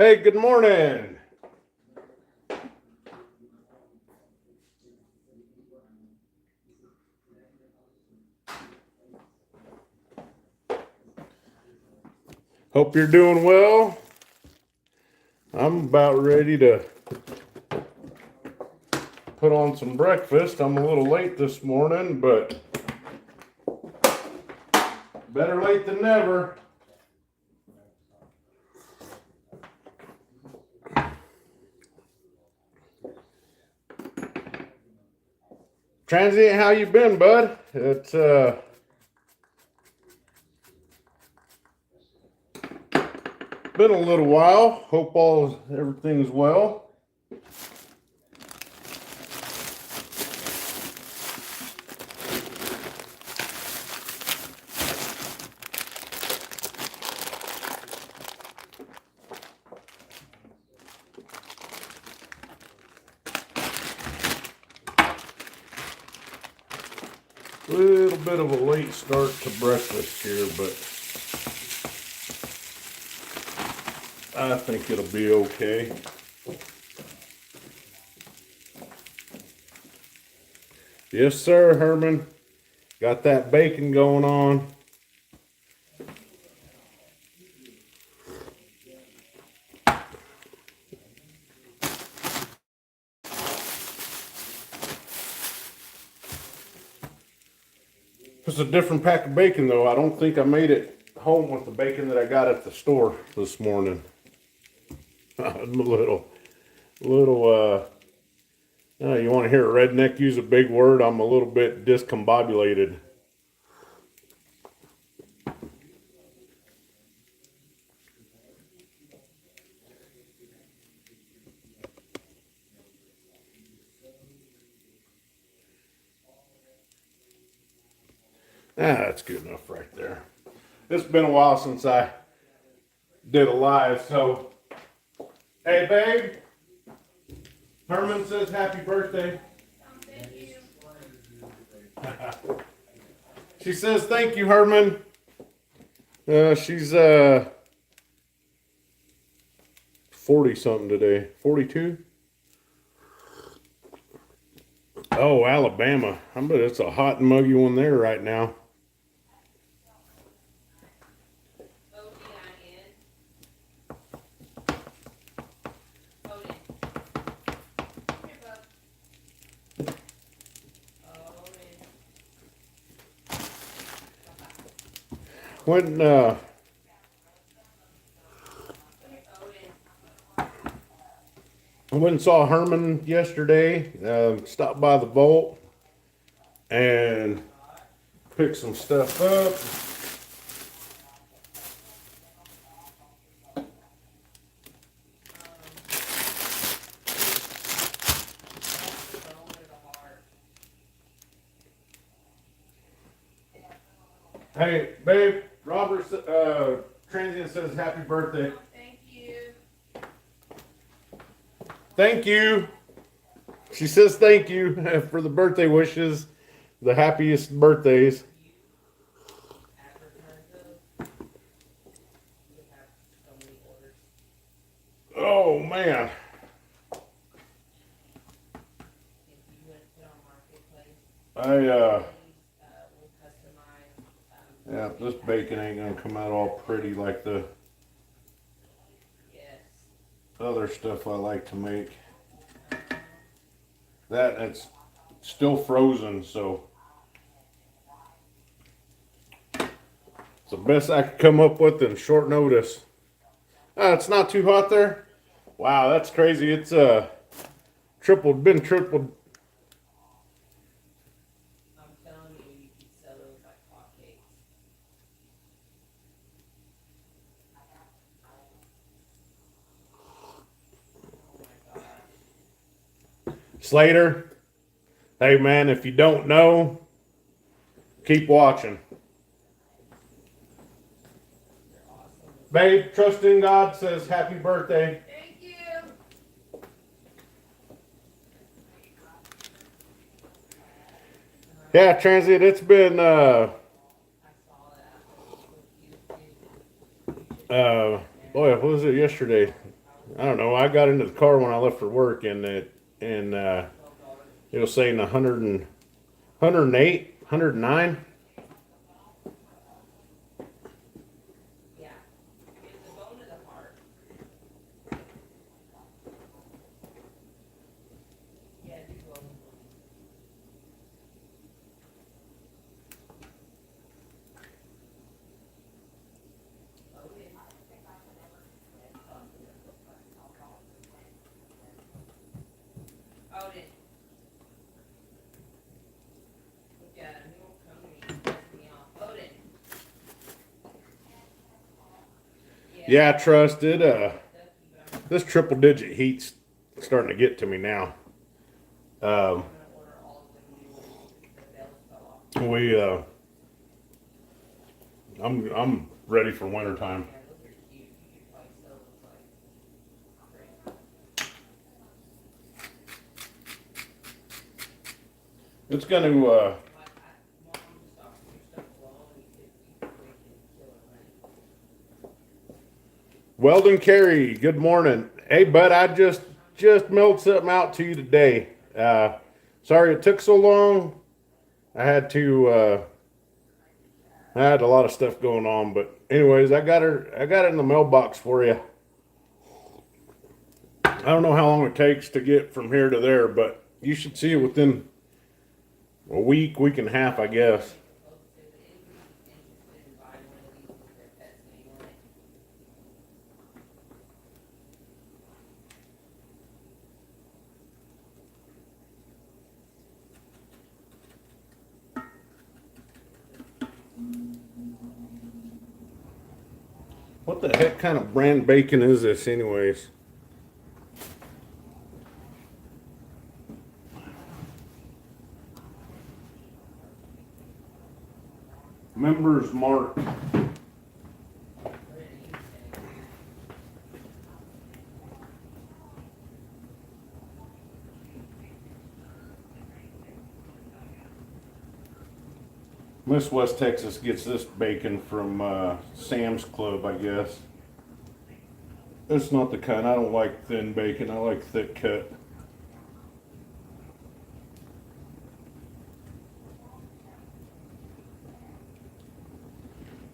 Hey, good morning. Hope you're doing well. I'm about ready to put on some breakfast. I'm a little late this morning, but better late than never. Transient, how you been, bud? It's been a little while. Hope everything's well. A little bit of a late start to breakfast here, but I think it'll be okay. Yes, sir, Herman. Got that bacon going on. It's a different pack of bacon, though. I don't think I made it home with the bacon that I got at the store this morning. I'm a little, you want to hear a redneck use a big word? I'm a little bit discombobulated. That's good enough right there. It's been a while since I did a live, so hey, babe. Herman says happy birthday. Thank you. She says thank you, Herman. She's 40 something today. 42. Oh, Alabama. I bet it's a hot and muggy one there right now. When I went and saw Herman yesterday, stopped by the vault and picked some stuff up. Hey, babe, Robert, Transient says happy birthday. Thank you. Thank you. She says thank you for the birthday wishes. The happiest birthdays. Oh, man. Yeah, this bacon ain't gonna come out all pretty like the other stuff I like to make. It's still frozen, so it's the best I could come up with in short notice. It's not too hot there. Wow, that's crazy. It's tripled. I'm telling you, you could sell those like hotcakes. Slater, hey man, if you don't know, keep watching. Babe, trust in God says happy birthday. Thank you. Yeah, Transient, it's been boy, what was it yesterday? I don't know. I got into the car when I left for work, and it was saying 108, 109. Yeah. It's the bone of the heart. Yeah, do bone. Oh, yeah. Odin. Look at him. He won't come to me. He pisses me off. Odin. Yeah, trust it. Ducky, but This triple digit heat's starting to get to me now. I'm gonna order all of the new ones because the bells fell off. I'm ready for wintertime. Yeah, those are cute. You could probably sell those like great. It's going to, Like, mom just off your stuff alone, you could break it and kill it, right? Weldon Carey, good morning. Hey, bud, I just mailed something out to you today. Sorry it took so long. I had a lot of stuff going on, but anyways, I got it in the mailbox for you. I don't know how long it takes to get from here to there, but you should see it within a week and a half, I guess. What the heck kind of brand bacon is this, anyways? Members Mark. Miss West Texas gets this bacon from Sam's Club, I guess. It's not the kind. I don't like thin bacon. I like thick cut.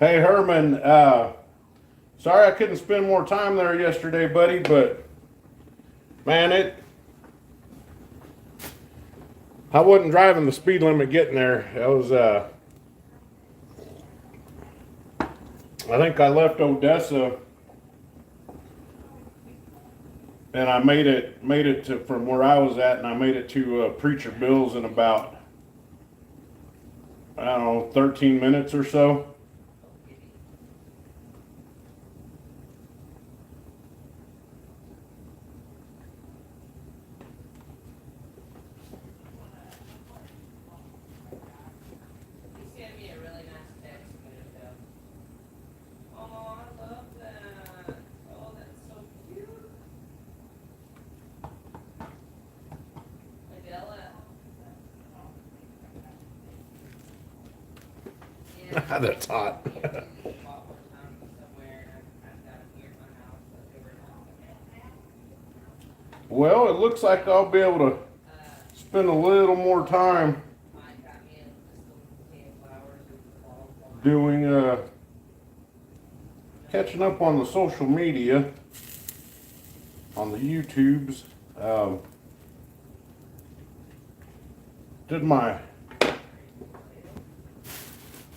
Hey Herman, sorry I couldn't spend more time there yesterday, buddy, but man, I wasn't driving the speed limit getting there. I think I left Odessa and I made it to from where I was at, and I made it to Preacher Bill's in about, I don't know, 13 minutes or so. He sent me a really nice text a minute ago. Oh, I love that. Oh, that's so cute. Adela. Yeah. That's hot. Well, it looks like I'll be able to spend a little more time doing catching up on the social media, on the YouTubes.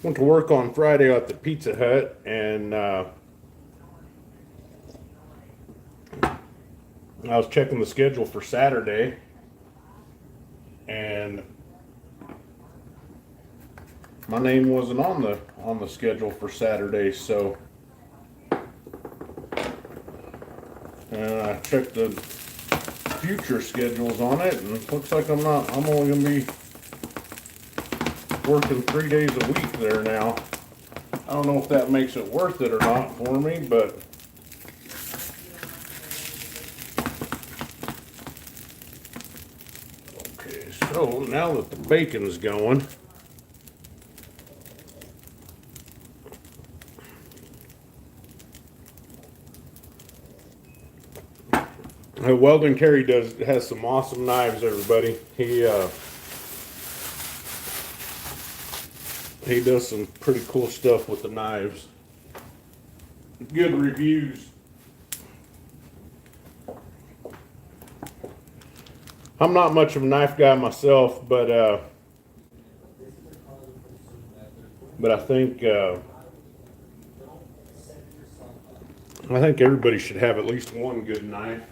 Went to work on Friday at the Pizza Hut, and I was checking the schedule for Saturday, and my name wasn't on the schedule for Saturday, so I checked the future schedules on it, and it looks like I'm only gonna be working 3 days a week there now. I don't know if that makes it worth it or not for me, but okay, so now that the bacon's going, Weldon Carey has some awesome knives, everybody. He does some pretty cool stuff with the knives. Good reviews. I'm not much of a knife guy myself, but I think everybody should have at least one good knife.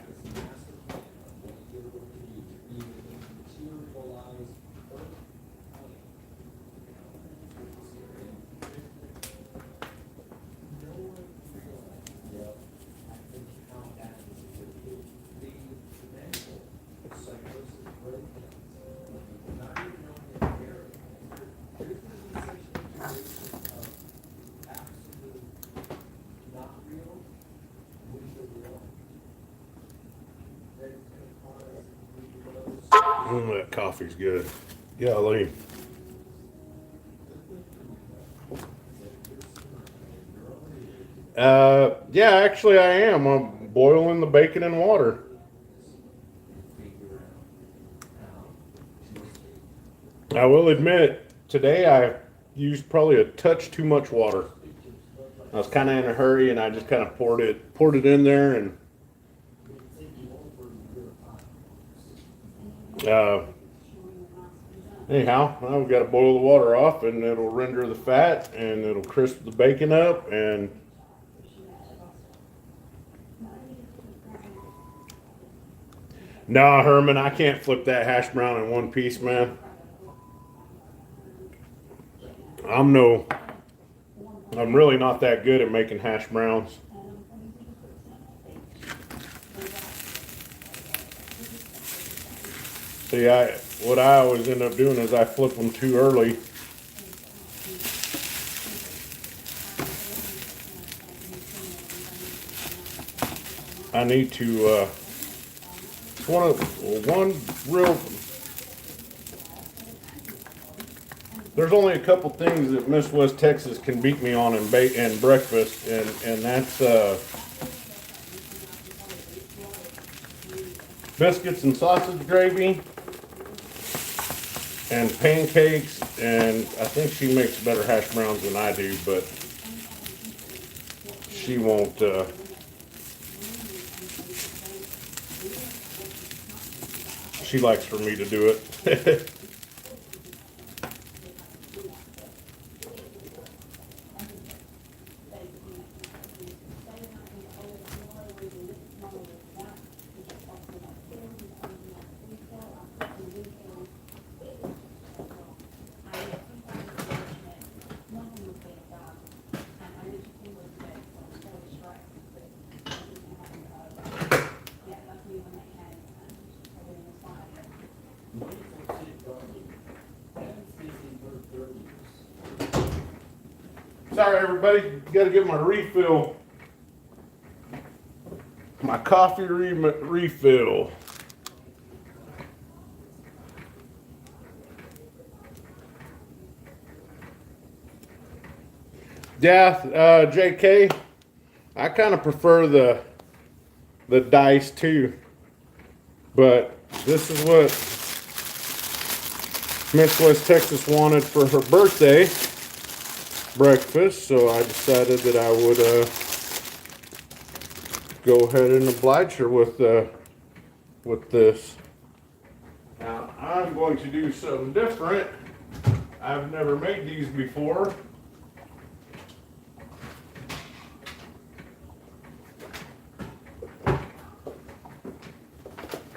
That coffee's good. Golly. Yeah, actually I am. I'm boiling the bacon in water. I will admit, today I used probably a touch too much water. I was kind of in a hurry and I just kind of poured it in there and anyhow, now we've got to boil the water off and it'll render the fat and it'll crisp the bacon up and nah, Herman, I can't flip that hash brown in one piece, man. I'm really not that good at making hash browns. See, what I always end up doing is I flip them too early. I need to, there's only a couple things that Miss West Texas can beat me on in breakfast, and that's, biscuits and sausage gravy, and pancakes, and I think she makes better hash browns than I do, but she won't, she likes for me to do it. Sorry, everybody, got to get my refill. My coffee refill. Yeah, JK, I kind of prefer the dice too, but this is what Miss West Texas wanted for her birthday breakfast, so I decided that I would go ahead and oblige her with this. Now I'm going to do something different. I've never made these before.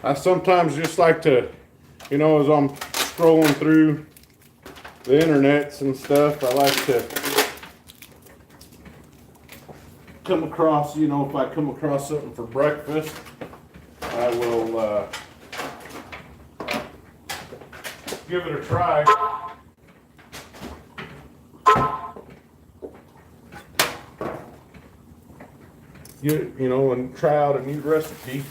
I sometimes just like to, as I'm scrolling through the internets and stuff, I like to come across, if I come across something for breakfast, I will give it a try. And try out a new recipe.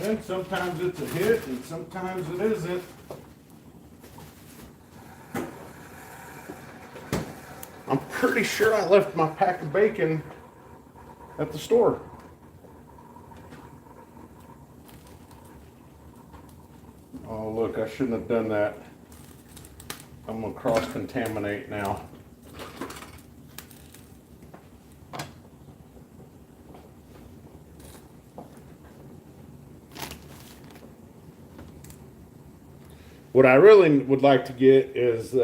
And sometimes it's a hit and sometimes it isn't. pretty sure I left my pack of bacon at the store. Oh, look, I shouldn't have done that. I'm gonna cross-contaminate now. What I really would like to get is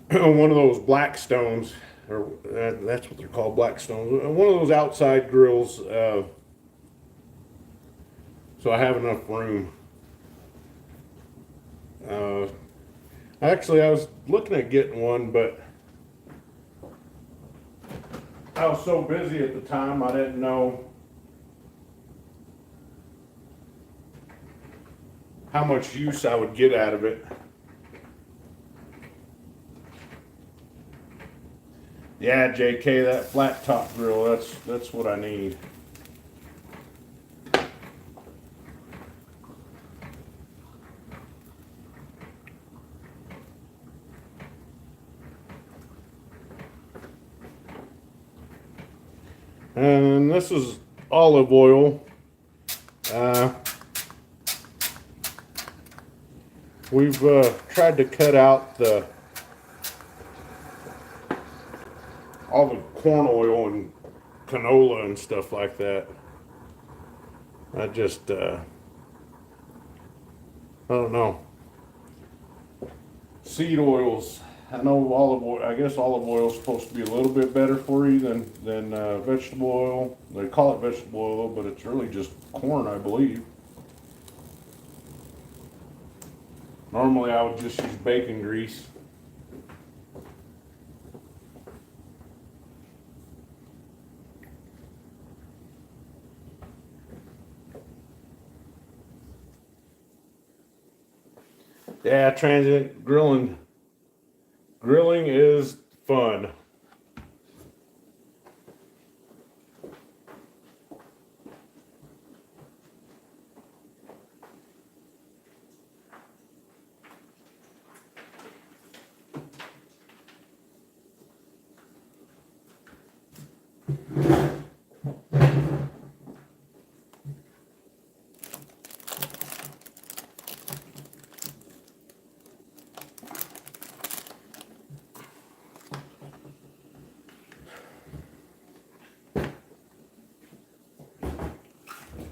one of those black stones, or that's what they're called, black stones. One of those outside grills, so I have enough room. Actually, I was looking at getting one, but I was so busy at the time, I didn't know how much use I would get out of it. Yeah, JK, that flat top grill, that's what I need. And this is olive oil. We've tried to cut out all the corn oil and canola and stuff like that. I just, I don't know. Seed oils. I know olive oil. I guess olive oil is supposed to be a little bit better for you than vegetable oil. They call it vegetable oil, but it's really just corn, I believe. Normally, I would just use bacon grease. Yeah, transient grilling. Grilling is fun.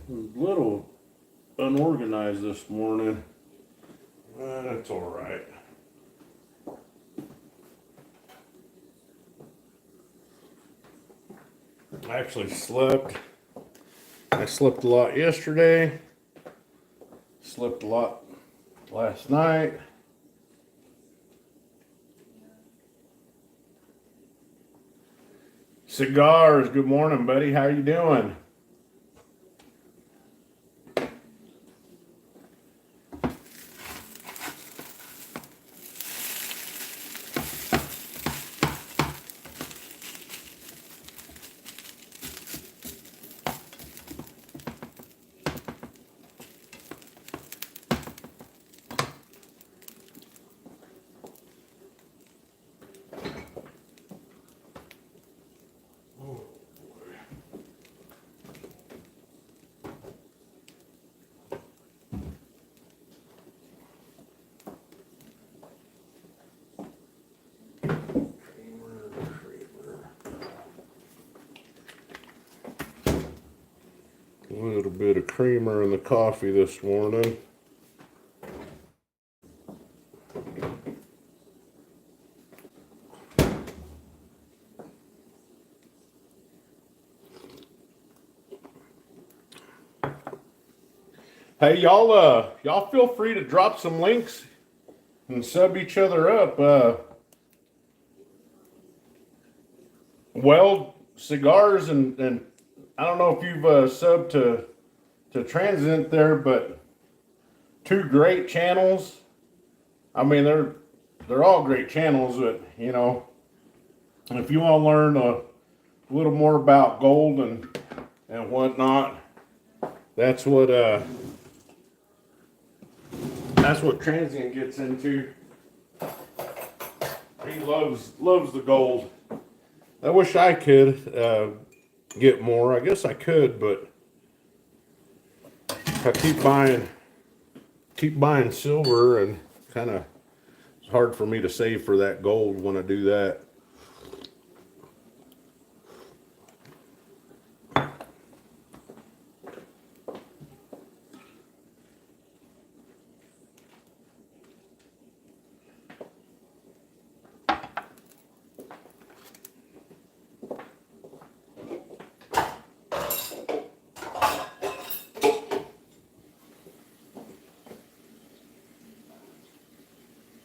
A little unorganized this morning. That's all right. I actually slept. I slept a lot yesterday. Slept a lot last night. Cigars, good morning, buddy. How you doing? A little bit of creamer in the coffee this morning. Hey, y'all feel free to drop some links and sub each other up. Weld Cigars and I don't know if you've subbed to Transient there, but two great channels. I mean, they're all great channels, but you know, if you want to learn a little more about gold and whatnot, that's what Transient gets into. He loves the gold. I wish I could get more. I guess I could, but I keep buying silver, and kind of it's hard for me to save for that gold when I do that.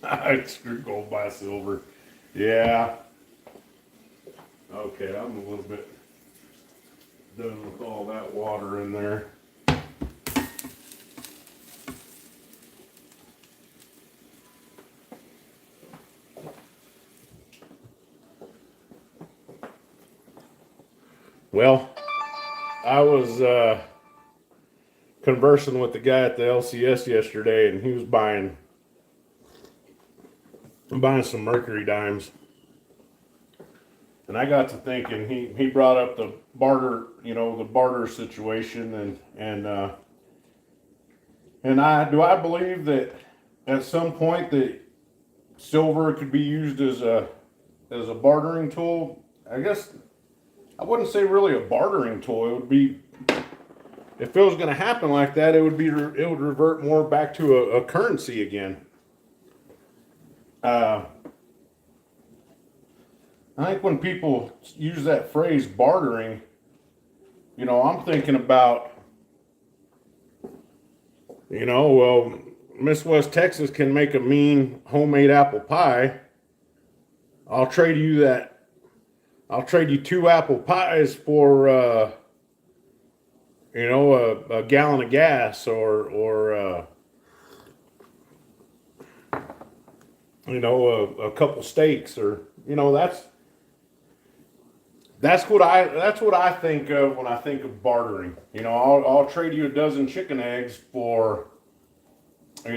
I screw gold by silver. Yeah. Okay, I'm a little bit done with all that water in there. Well, I was conversing with the guy at the LCS yesterday, and he was buying some mercury dimes. And I got to thinking, he brought up the barter, the barter situation, and I believe that at some point that silver could be used as a bartering tool. I guess I wouldn't say really a bartering tool. It would be, if it was going to happen like that, it would revert more back to a currency again. I think when people use that phrase bartering, I'm thinking about, well, Miss West Texas can make a mean homemade apple pie. I'll trade you 2 apple pies for, a gallon of gas, or a couple steaks, or, that's what I think of when I think of bartering. I'll trade you a dozen chicken eggs for a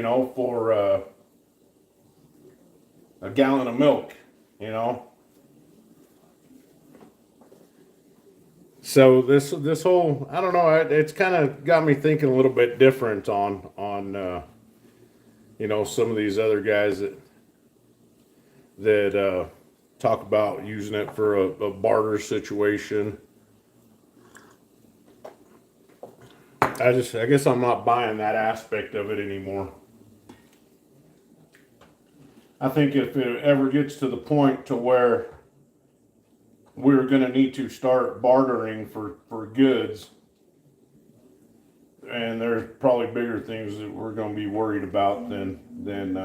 gallon of milk. So this whole, I don't know, it's kind of got me thinking a little bit different on some of these other guys that talk about using it for a barter situation. I guess I'm not buying that aspect of it anymore. I think if it ever gets to the point to where we're going to need to start bartering for goods, and there's probably bigger things that we're going to be worried about than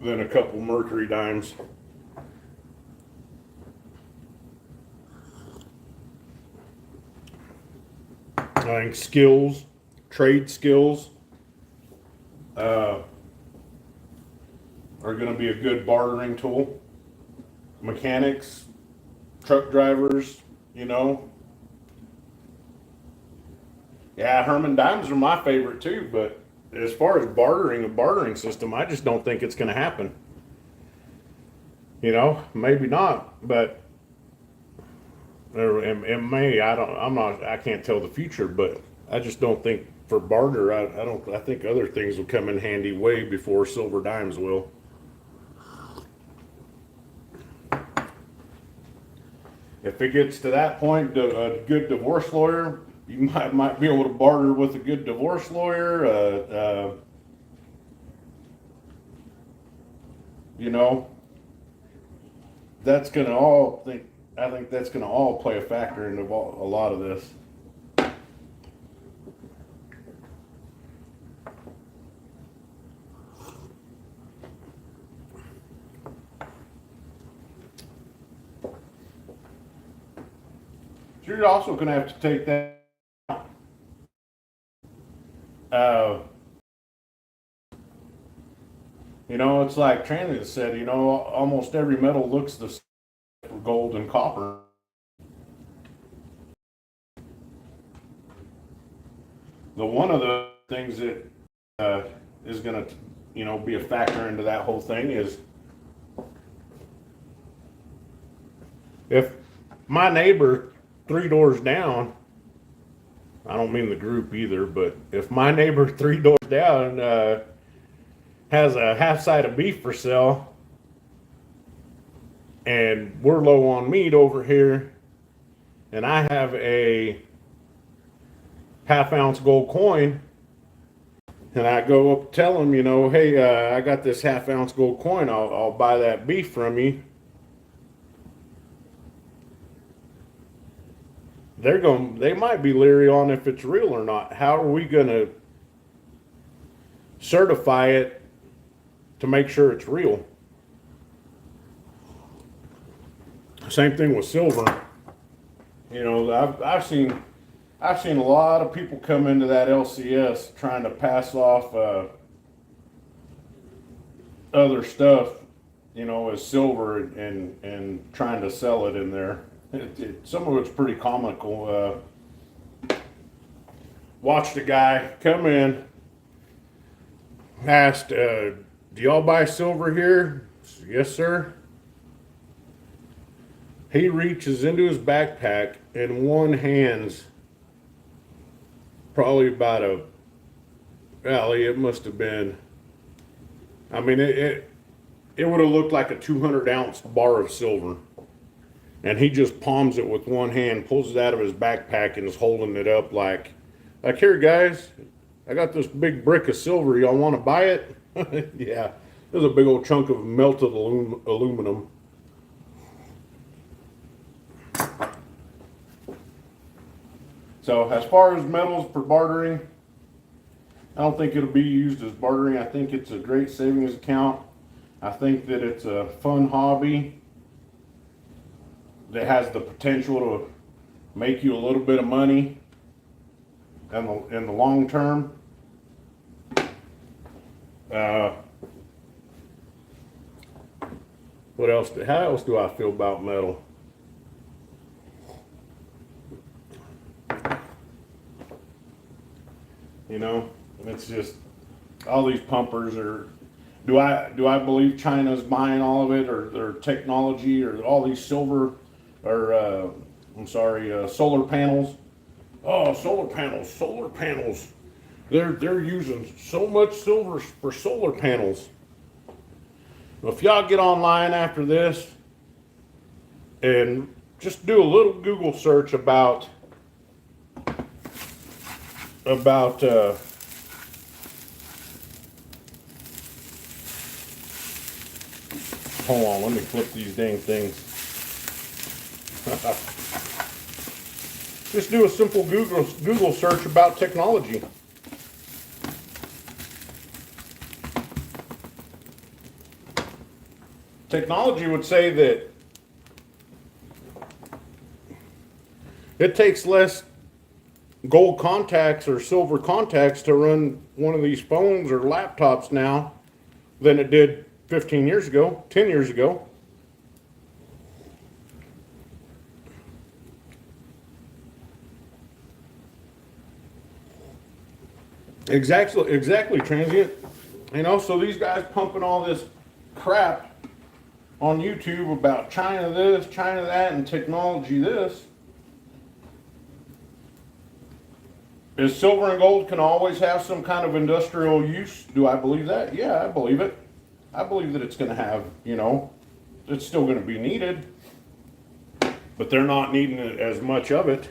a couple mercury dimes. I think trade skills, are going to be a good bartering tool. Mechanics, truck drivers, Yeah, Herman dimes are my favorite too, but as far as a bartering system, I just don't think it's going to happen. Maybe not, but it may. I can't tell the future, but I just don't think for barter. I think other things will come in handy way before silver dimes will. If it gets to that point, a good divorce lawyer, you might be able to barter with a good divorce lawyer. That's gonna all think. I think that's gonna all play a factor into a lot of this. You're also gonna have to take that. Uh, it's like Transit said. Almost every metal looks the same for gold and copper. One of the things that is going to be a factor into that whole thing is if my neighbor 3 doors down, I don't mean the group either, but if my neighbor 3 doors down has a half side of beef for sale and we're low on meat over here and I have a half-ounce gold coin and I go up tell them, hey, I got this half-ounce gold coin, I'll buy that beef from you. They might be leery on if it's real or not. How are we going to certify it to make sure it's real? Same thing with silver. I've seen a lot of people come into that LCS trying to pass off other stuff, as silver and trying to sell it in there. Some of it's pretty comical. Watched a guy come in, asked, "Do y'all buy silver here?" Said, "Yes, sir." He reaches into his backpack and one hand's probably about it must have been, I mean, it would have looked like a 200-ounce bar of silver. And he just palms it with one hand, pulls it out of his backpack, and is holding it up like here, guys, I got this big brick of silver. Y'all want to buy it? Yeah, there's a big old chunk of melted aluminum. So as far as metals for bartering, I don't think it'll be used as bartering. I think it's a great savings account. I think that it's a fun hobby that has the potential to make you a little bit of money in the long term. How else do I feel about metal? It's just all these pumpers are. Do I believe China's buying all of it, or their technology, or all these silver, or solar panels? Oh, solar panels. They're using so much silver for solar panels. Well, if y'all get online after this and just do a little Google search about hold on, let me flip these dang things. Just do a simple Google search about technology. Technology would say that it takes less gold contacts or silver contacts to run one of these phones or laptops now than it did 15 years ago, 10 years ago. Exactly, transient. So these guys pumping all this crap on YouTube about China this, China that, and technology this. Is silver and gold can always have some kind of industrial use? Do I believe that? Yeah, I believe it. I believe that it's going to have, it's still going to be needed, but they're not needing as much of it.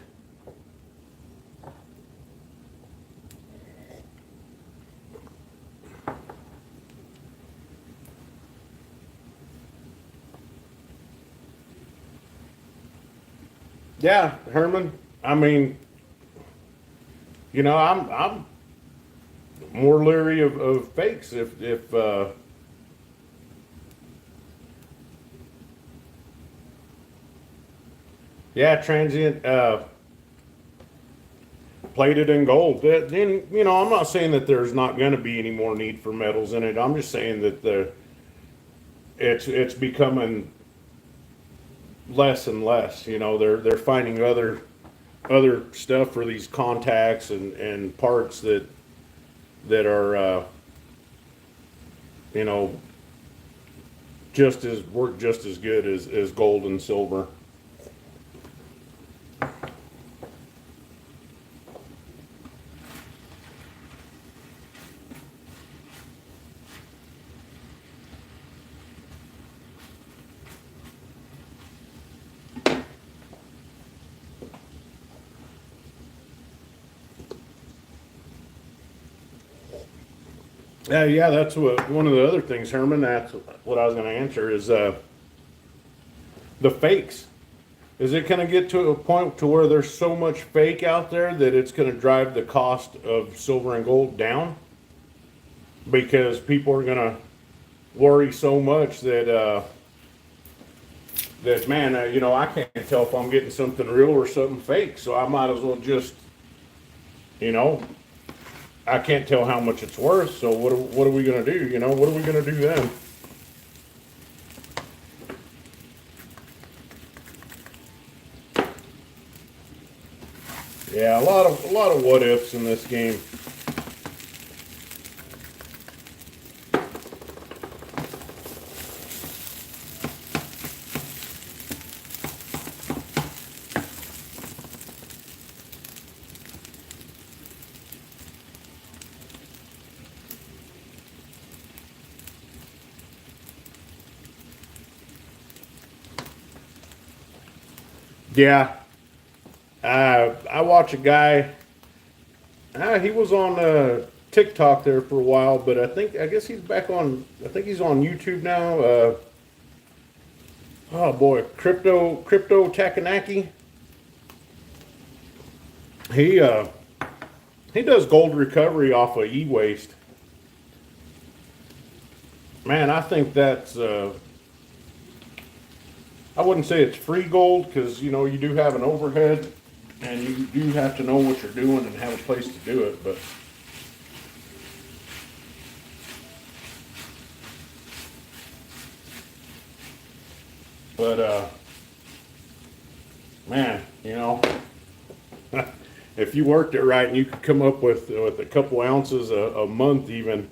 Yeah, Herman. I mean, I'm more leery of fakes if transient plated in gold. Then I'm not saying that there's not going to be any more need for metals in it. I'm just saying that it's becoming less and less. They're finding other stuff for these contacts and parts that are you know, just as work just as good as gold and silver. Yeah, that's what one of the other things, Herman. That's what I was going to answer is the fakes. Is it going to get to a point to where there's so much fake out there that it's going to drive the cost of silver and gold down? Because people are going to worry so much that man, I can't tell if I'm getting something real or something fake, so I might as well just, you know, I can't tell how much it's worth. So what are we going to do? What are we going to do then? Yeah, a lot of what ifs in this game. Yeah, I watch a guy. He was on TikTok there for a while, but I guess he's back on. I think he's on YouTube now. Oh boy, crypto Takanaki. He uh, he does gold recovery off of e-waste. Man, I think that's. I wouldn't say it's free gold because you do have an overhead, and you do have to know what you're doing and have a place to do it. But man, if you worked it right and you could come up with a couple ounces a month even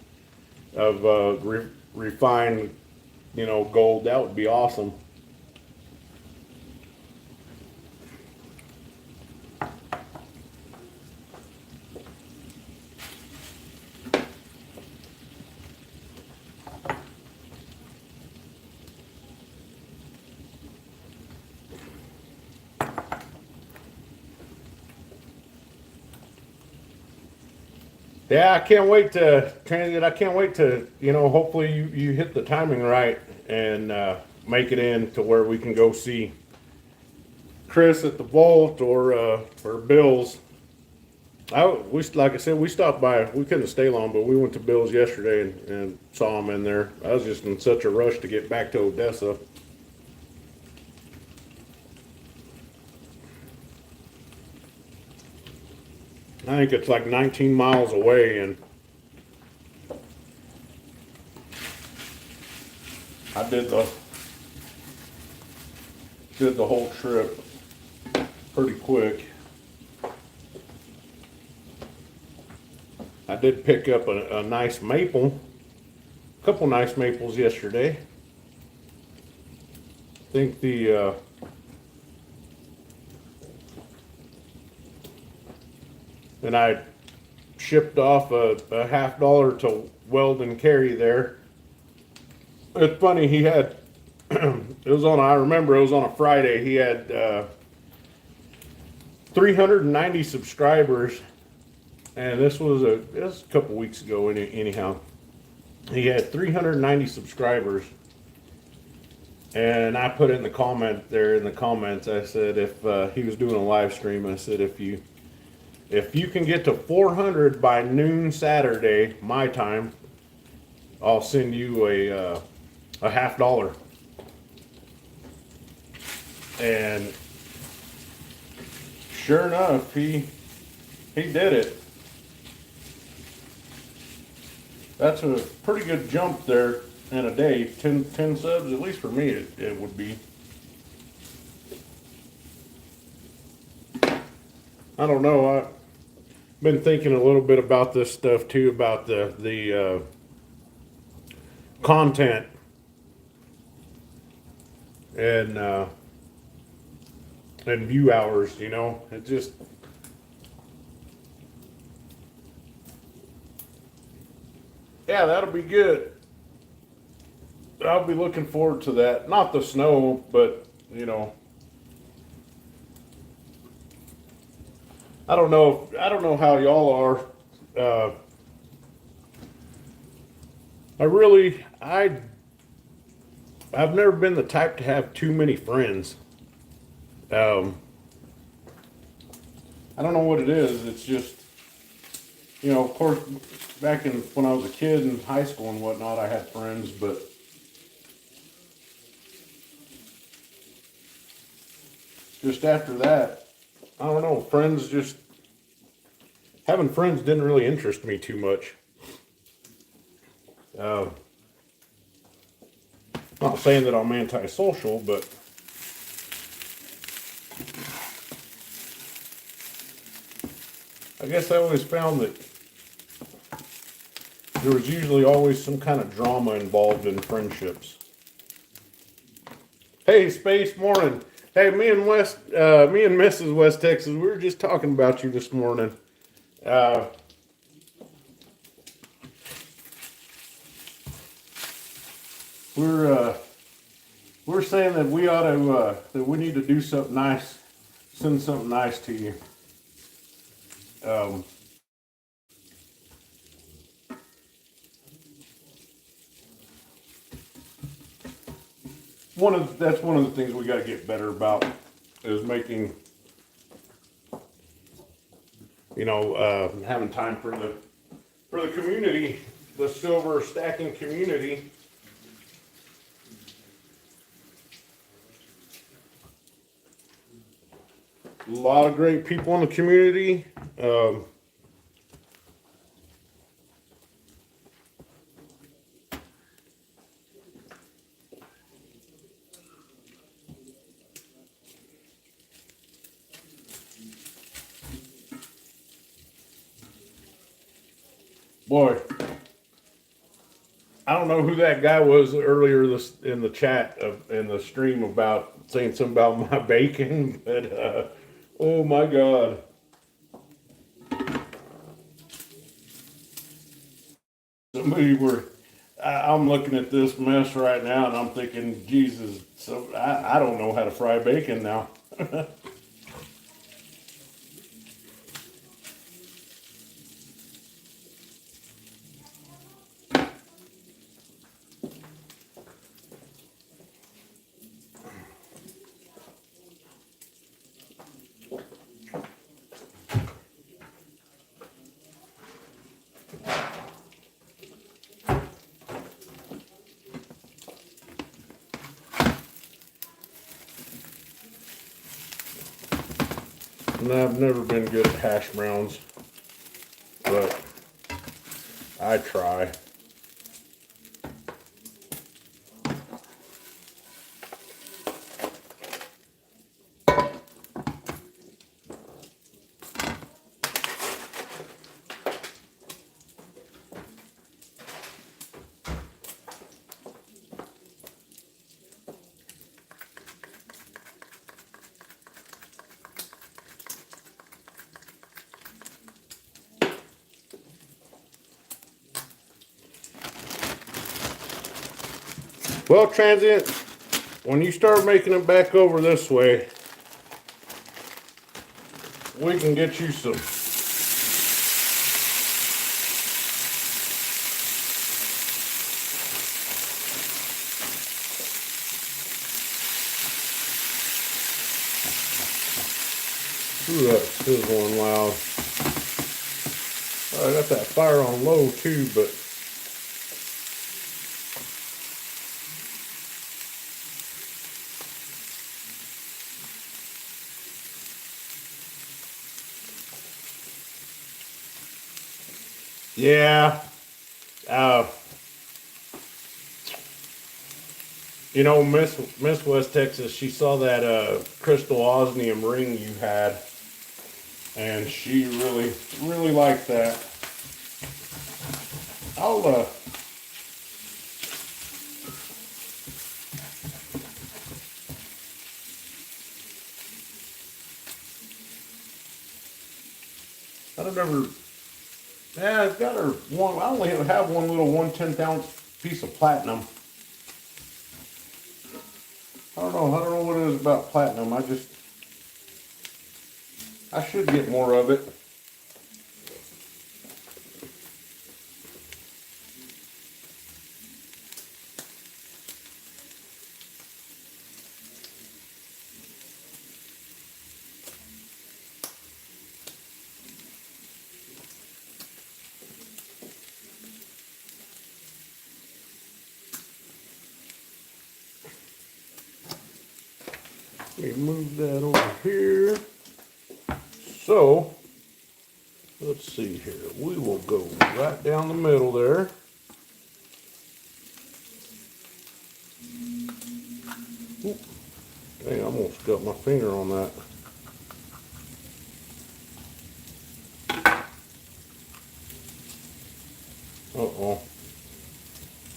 of refined gold, that would be awesome. Yeah, I can't wait to transit. I can't wait to, hopefully you hit the timing right and make it in to where we can go see Chris at the vault or Bill's. Like I said, we stopped by. We couldn't stay long, but we went to Bill's yesterday and saw him in there. I was just in such a rush to get back to Odessa. I think it's like 19 miles away, and I did the whole trip pretty quick. I did pick up a nice maple, a couple nice maples yesterday. I think and I shipped off a $half to Weldon Carey there. It's funny, he had, I remember it was on a Friday, he had 390 subscribers, and this was a couple weeks ago anyhow. He had 390 subscribers, and I put in the comment there in the comments, I said if he was doing a live stream, I said if you can get to 400 by noon Saturday, my time, I'll send you a $half. And sure enough, he did it. That's a pretty good jump there in a day. 10 subs, at least for me, it would be. I don't know. I've been thinking a little bit about this stuff too, about the content and view hours, you know. It just, yeah, that'll be good. I'll be looking forward to that. Not the snow, but you know, I don't know how y'all are. Uh, I've never been the type to have too many friends. Um, I don't know what it is. It's just, you know, of course, back in when I was a kid in high school and whatnot, I had friends, but just after that, I don't know. Having friends didn't really interest me too much. Uh, Not saying that I'm antisocial, but I guess I always found that there was usually always some kind of drama involved in friendships. Hey, Space, morning. Hey, me and Mrs. West Texas, we were just talking about you this morning. Uh, we're uh, we're saying that we ought to that we need to do something nice, send something nice to you. Um, that's one of the things we got to get better about is making, you know, having time for the community, the silver stacking community. A lot of great people in the community. Boy, I don't know who that guy was earlier this in the chat in the stream about saying something about my bacon, but oh my God. Somebody were I'm looking at this mess right now and I'm thinking, Jesus, so I don't know how to fry bacon now. And I've never been good at hash browns, but I try. Well, Transient, when you start making it back over this way, we can get you some. Ooh, that's sizzling loud. I got that fire on low too, but yeah. Uh, you know, Miss West Texas, she saw that crystal osmium ring you had, and she really liked that. I'll don't never. Yeah, it's got her one. I only have one little 1/10 ounce piece of platinum. I don't know. I don't know what it is about platinum. I should get more of it. Let me move that over here. So, let's see here. We will go right down the middle there. Oop. Dang, I almost got my finger on that. Uh-oh.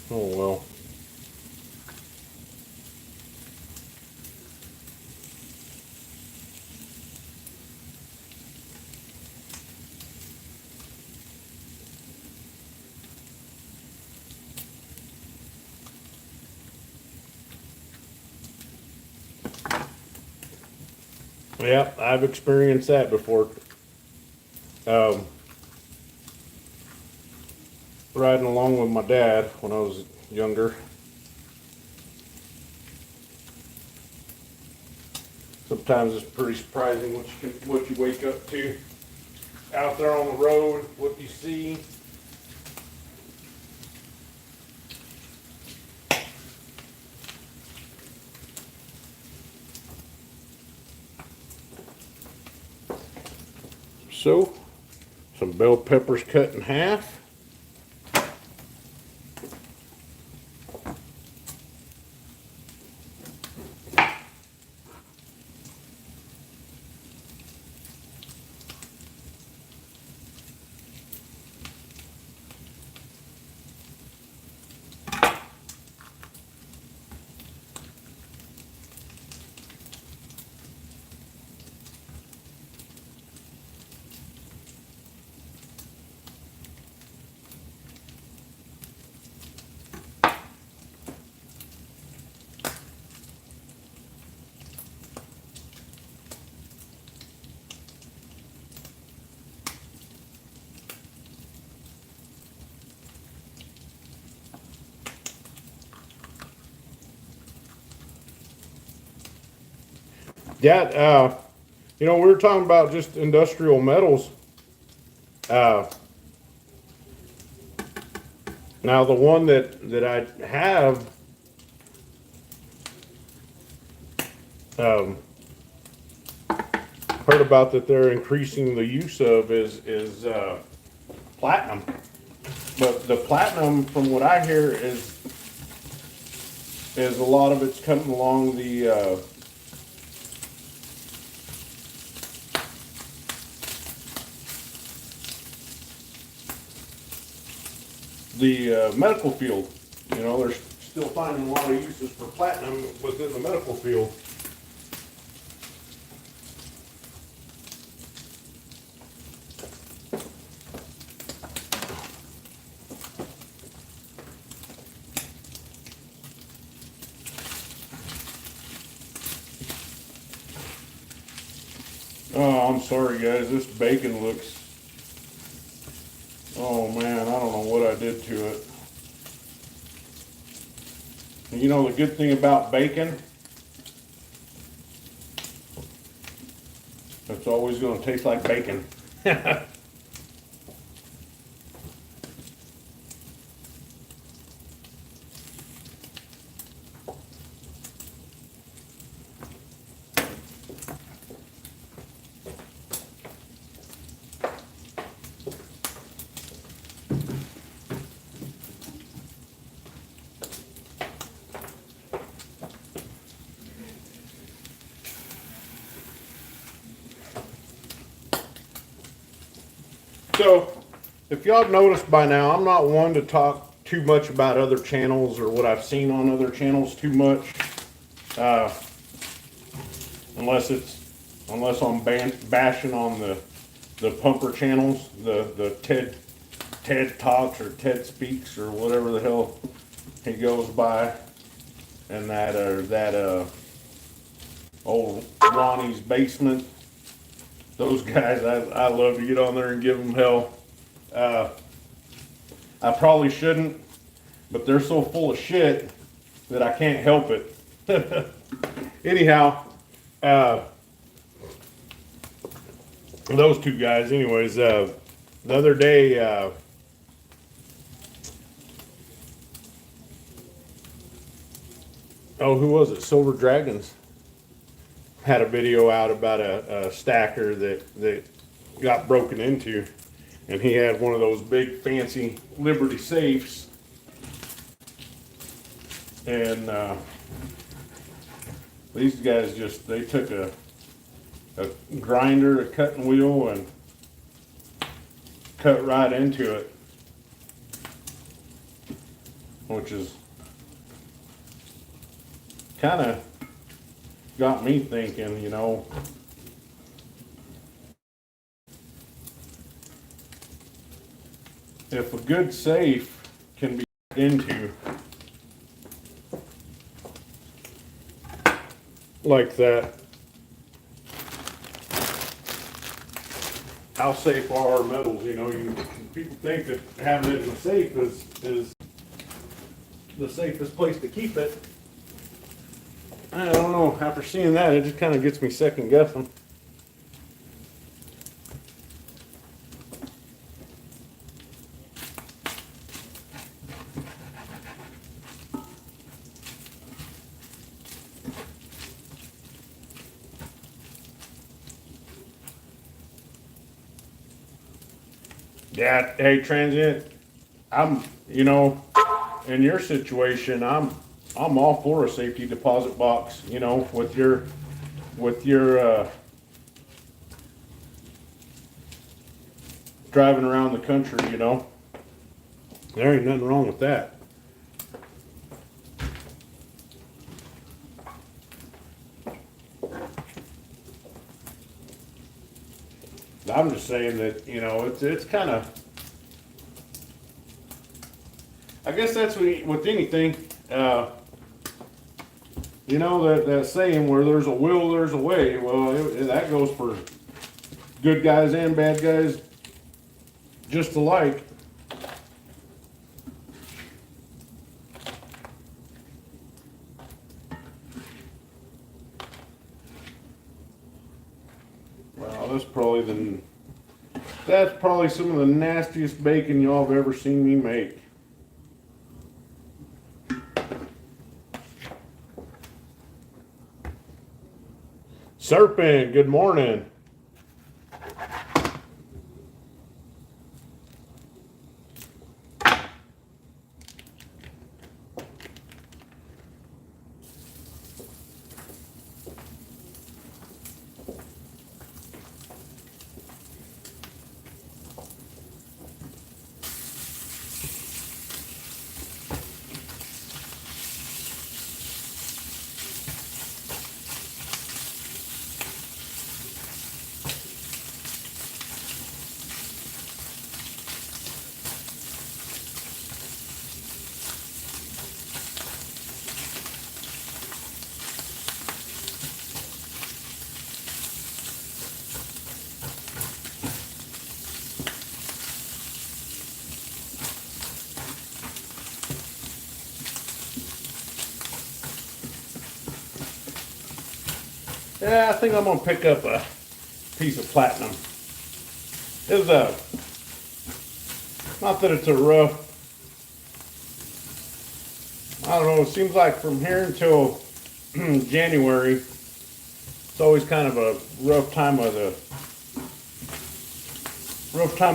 Oh well. Yeah, I've experienced that before. Um, Riding along with my dad when I was younger. Sometimes it's pretty surprising what you wake up to out there on the road, what you see. So, some bell peppers cut in half. That, we were talking about just industrial metals. Uh, Now the one that I have, um, heard about that they're increasing the use of is platinum. But the platinum, from what I hear, is a lot of it's coming along the medical field. They're still finding a lot of uses for platinum within the medical field. Oh, I'm sorry guys, this bacon looks, oh man, I don't know what I did to it. And the good thing about bacon, it's always going to taste like bacon. So, if y'all have noticed by now, I'm not one to talk too much about other channels or what I've seen on other channels too much, unless I'm bashing on the pumper channels, the Ted Talks or Ted Speaks or whatever the hell he goes by, and that old Ronnie's Basement. Those guys, I love to get on there and give them hell. I probably shouldn't, but they're so full of shit that I can't help it. Anyhow, those two guys, anyways, the other day, oh, who was it? Silver Dragons had a video out about a stacker that got broken into, and he had one of those big fancy Liberty safes, and these guys they took a grinder, a cutting wheel, and cut right into it, which is kind of got me thinking, if a good safe can be into like that, how safe are our metals? People think that having it in the safe is the safest place to keep it. I don't know. After seeing that, it just kind of gets me second guessing. Yeah, hey, transient. I'm, in your situation, I'm all for a safety deposit box. With your driving around the country. There ain't nothing wrong with that. I'm just saying that, it's kind of, I guess that's with anything, that saying where there's a will, there's a way. Well, that goes for good guys and bad guys just alike. Well, that's probably some of the nastiest bacon y'all have ever seen me make. Serpent, good morning. Yeah, I think I'm gonna pick up a piece of platinum. It's not that it's a rough, I don't know, it seems like from here until January, it's always kind of a rough time of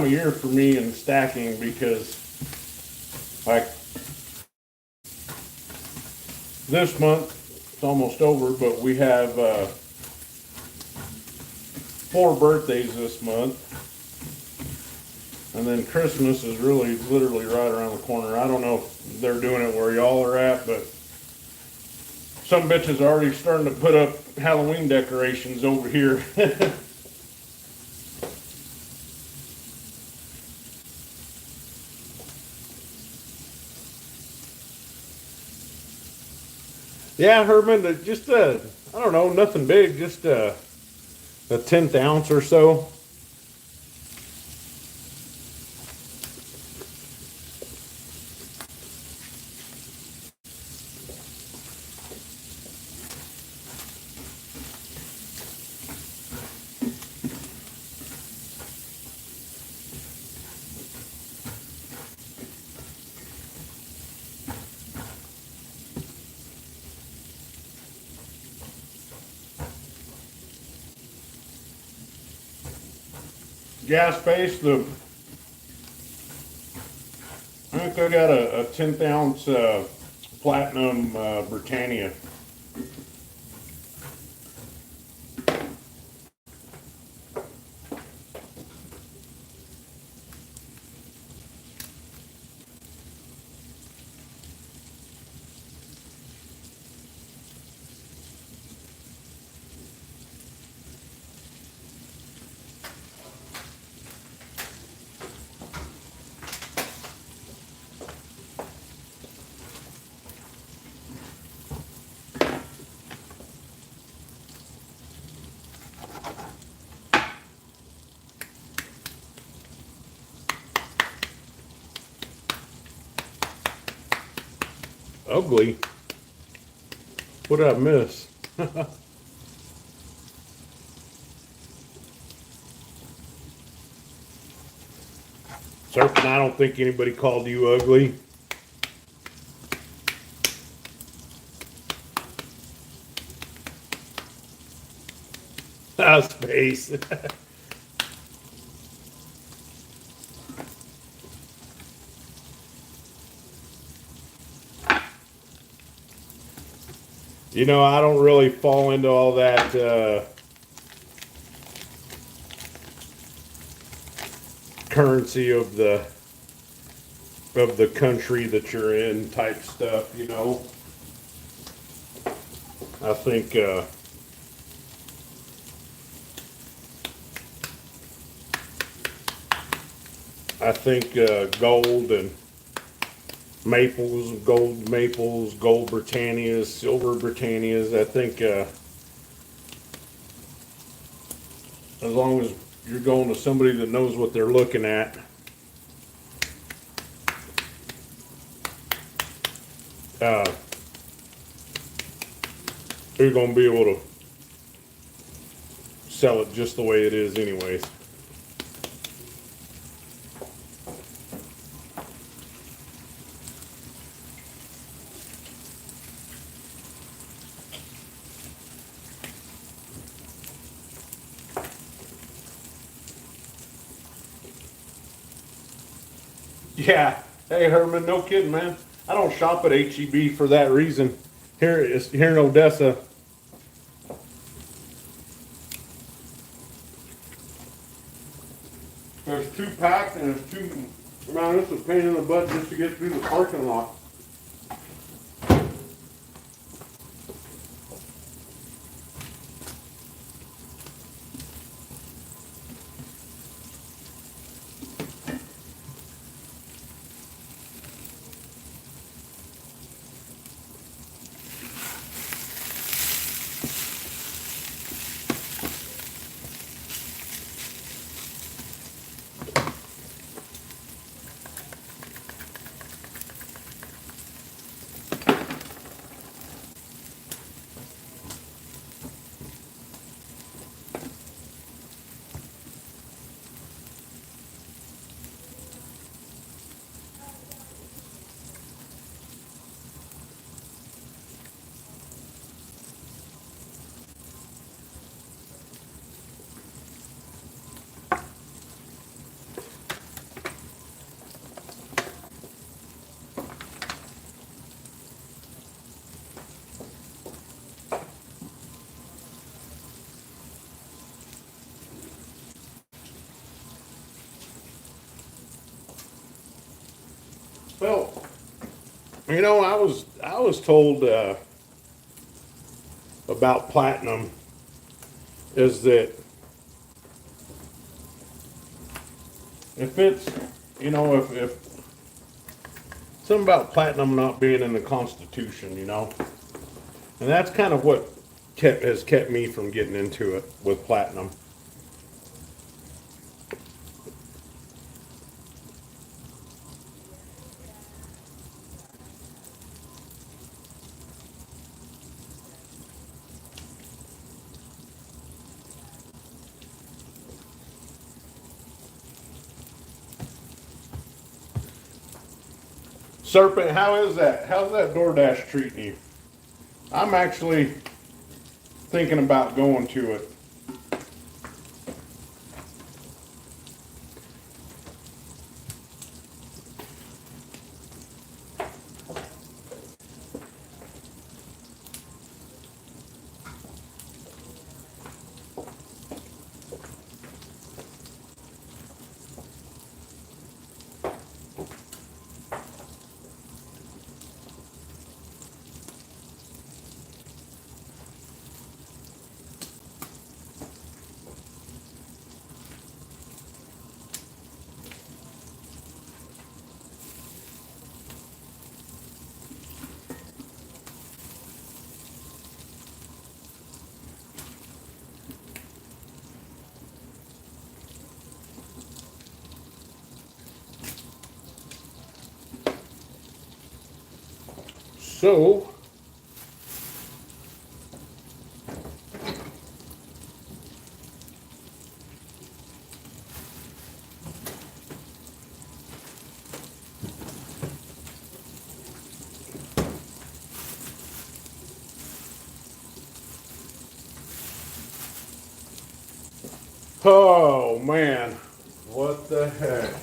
year for me in stacking, because like this month, it's almost over, but we have 4 birthdays this month, and then Christmas is literally right around the corner. I don't know if they're doing it where y'all are at, but some bitches are already starting to put up Halloween decorations over here. Yeah, Herman, just I don't know, nothing big, just a 10th ounce or so. Gas base, I think I got a 10th ounce platinum Britannia. Ugly. What did I miss? Serpent, I don't think anybody called you ugly. Ah, space. You know, I don't really fall into all that currency of the country that you're in type stuff, you know. I think gold and maples, gold Britannias, silver Britannias. I think as long as you're going to somebody that knows what they're looking at, uh, you're going to be able to sell it just the way it is, anyways. Yeah. Hey, Herman, no kidding, man. I don't shop at HEB for that reason. Here in Odessa, there's two packed and there's two. Man, this is a pain in the butt just to get through the parking lot. Well, you know, I was told about platinum is that if it's, you know, if something about platinum not being in the Constitution, you know, And that's kind of what has kept me from getting into it with platinum. Serpent, how is that? How's that DoorDash treating you? I'm actually thinking about going to it. So, oh man, what the heck?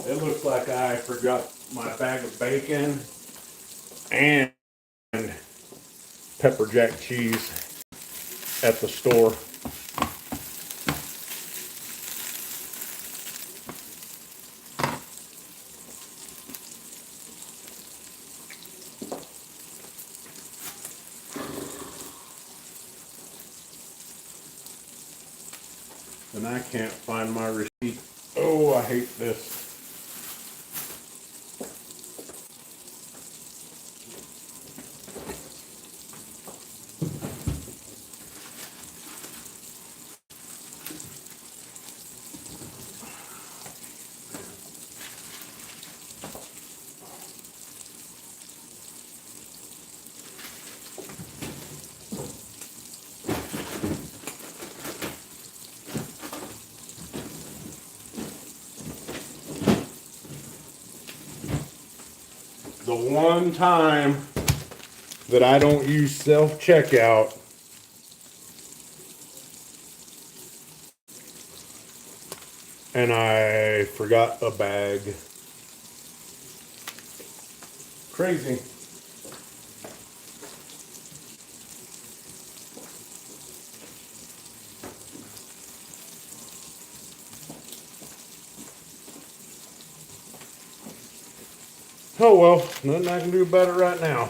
It looks like I forgot my bag of bacon and pepper jack cheese at the store. And I can't find my receipt. Oh, I hate this. The one time that I don't use self-checkout, and I forgot a bag. Crazy. Oh well, nothing I can do about it right now.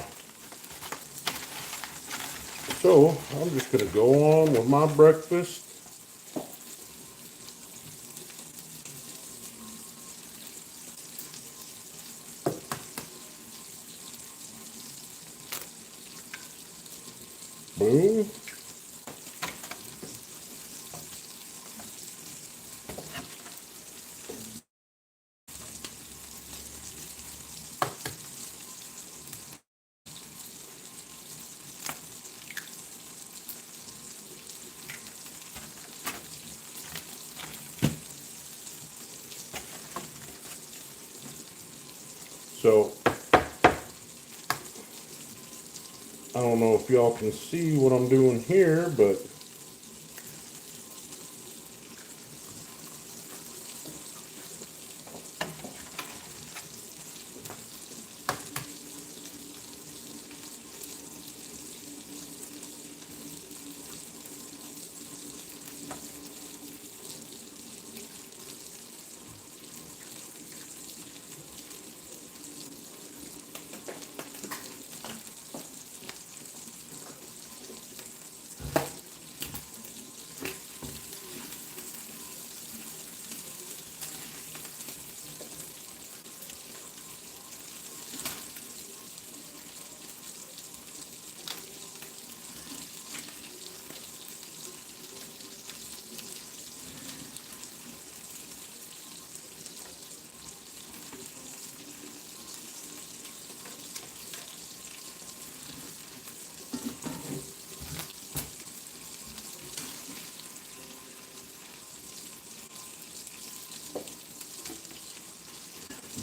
So, I'm just gonna go on with my breakfast. Boom. So, I don't know if y'all can see what I'm doing here, but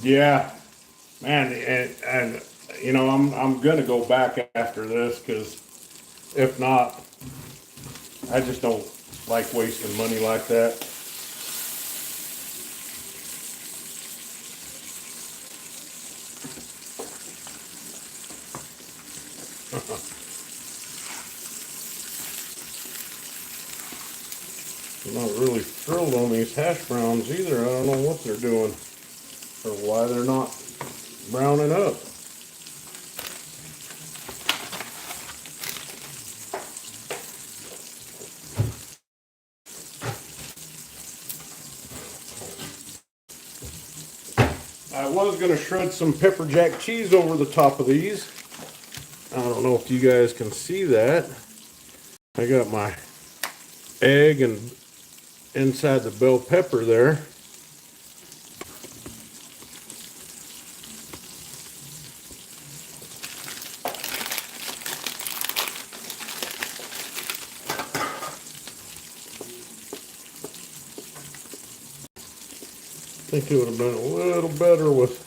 Yeah, man, and you know, I'm gonna go back after this because if not, I just don't like wasting money like that. I'm not really thrilled on these hash browns either. I don't know what they're doing or why they're not browning up. I was gonna shred some pepper jack cheese over the top of these. I don't know if you guys can see that. I got my egg and inside the bell pepper there. I think it would have been a little better with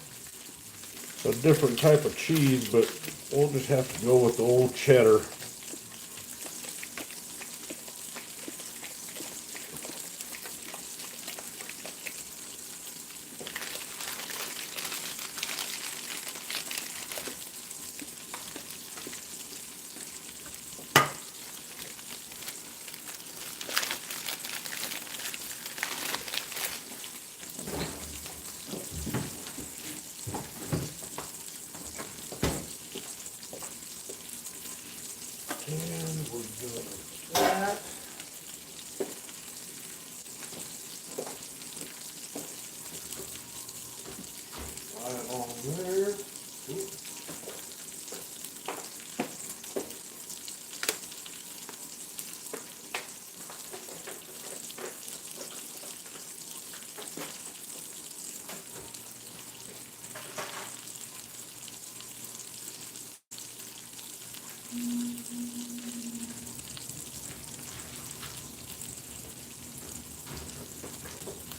a different type of cheese, but we'll just have to go with the old cheddar. And we're doing that. Right on there. Ooh.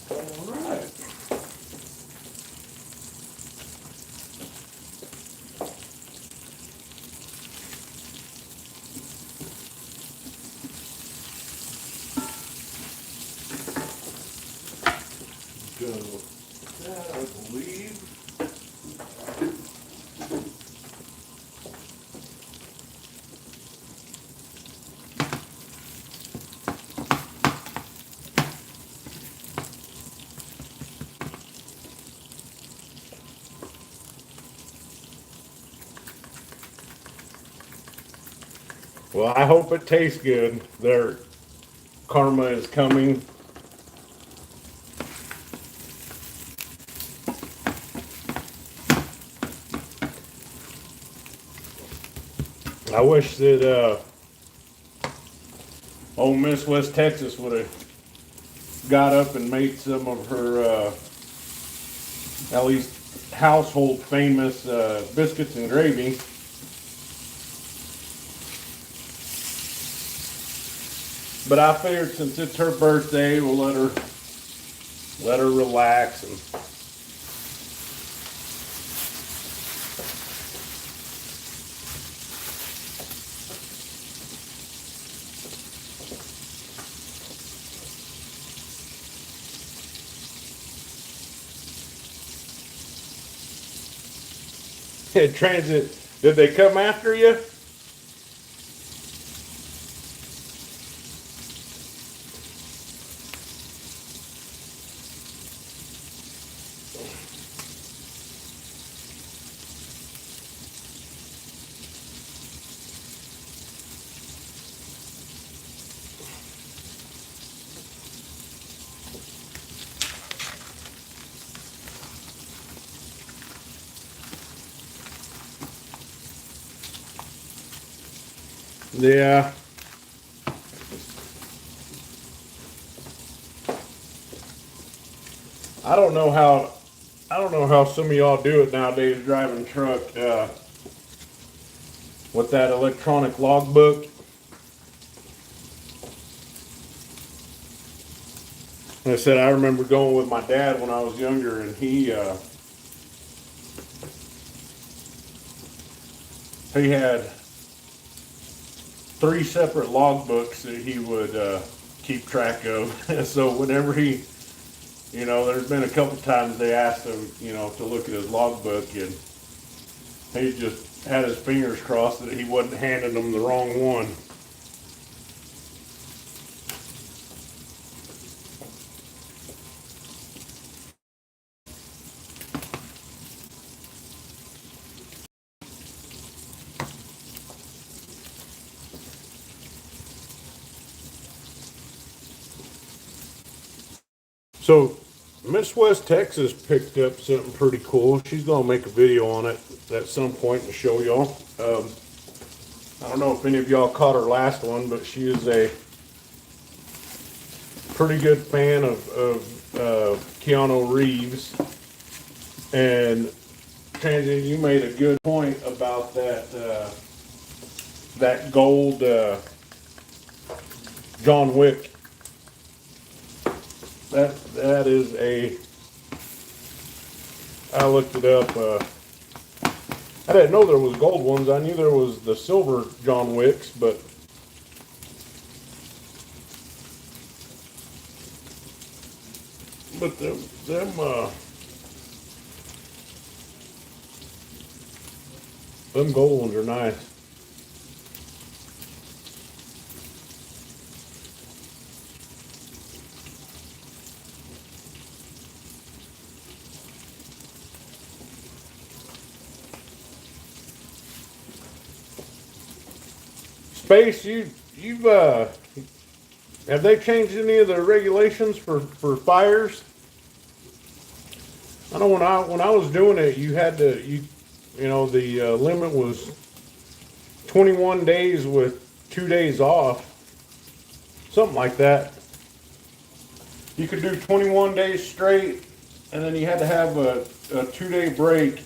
All right. Done with that, I believe. Well, I hope it tastes good. Their karma is coming. I wish that old Miss West Texas would have got up and made some of her at least household famous biscuits and gravy. But I figured since it's her birthday, we'll let her relax and transit. Did they come after you? Yeah. I don't know how I don't know how some of y'all do it nowadays driving truck with that electronic logbook. Like I said, I remember going with my dad when I was younger, and he had 3 separate logbooks that he would keep track of. So whenever he, there's been a couple times they asked him, to look at his logbook, and he just had his fingers crossed that he wasn't handing them the wrong one. So Miss West Texas picked up something pretty cool. She's gonna make a video on it at some point and show y'all. I don't know if any of y'all caught her last one, but she is a pretty good fan of Keanu Reeves. And Transy, you made a good point about that gold John Wick. That is a. I looked it up. I didn't know there was gold ones. I knew there was the silver John Wicks, but them gold ones are nice. Space, you've have they changed any of the regulations for fires? I know when I was doing it, you had to the limit was 21 days with 2 days off, something like that. You could do 21 days straight, and then you had to have a 2-day break.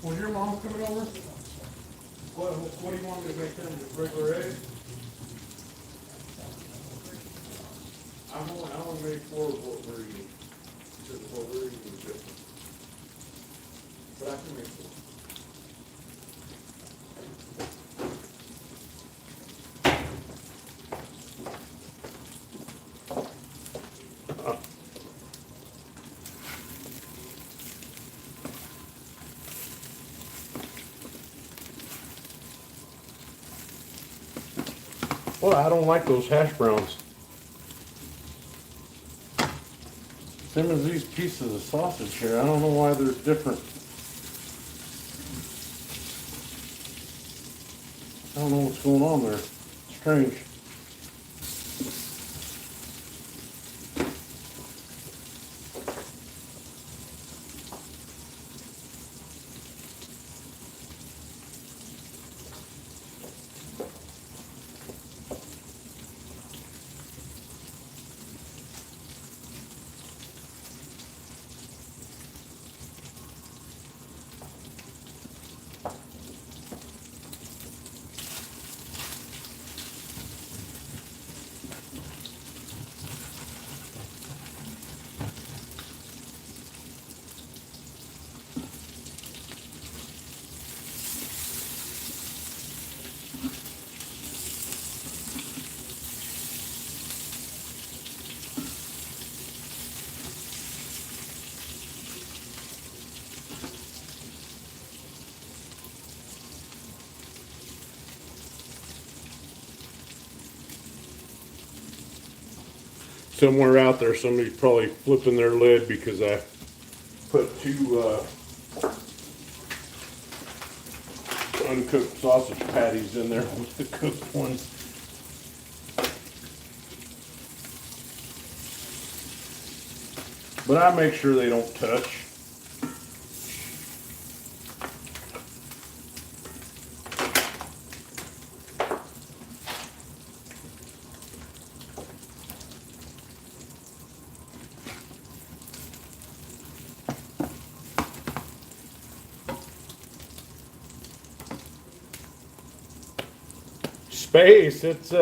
Was your mom coming over? What do you want me to make them with regular eggs? I only made 4 of what we're eating. Because what we're eating is different. But I can make 4. Well, I don't like those hash browns. Same as these pieces of sausage here. I don't know why they're different. I don't know what's going on there. Strange. somewhere out there, somebody's probably flipping their lid because I put two uncooked sausage patties in there with the cooked ones. But I make sure they don't touch. Space, that's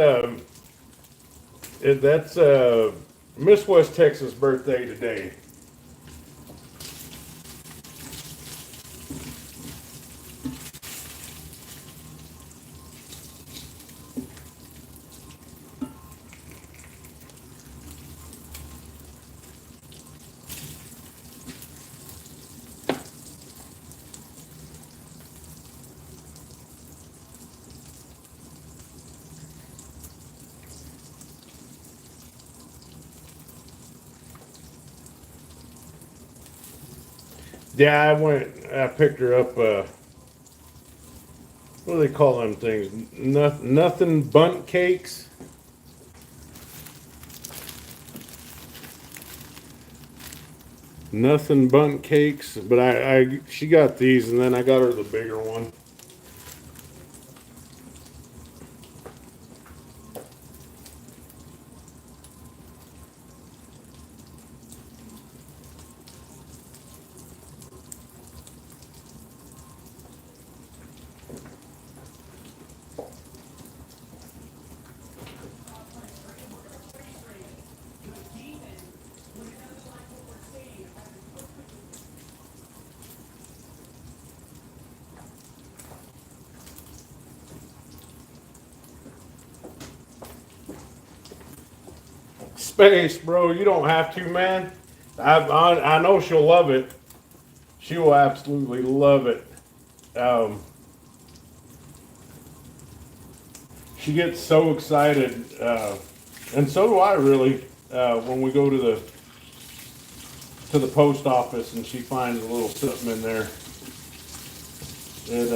Miss West Texas' birthday today. Yeah, I picked her up, what do they call them things? Nothing bunt cakes. Nothing bunt cakes, but she got these, and then I got her the bigger one. Space, bro, you don't have to, man. I know she'll love it. She will absolutely love it. Um, she gets so excited, and so do I really, when we go to the post office and she finds a little something in there. It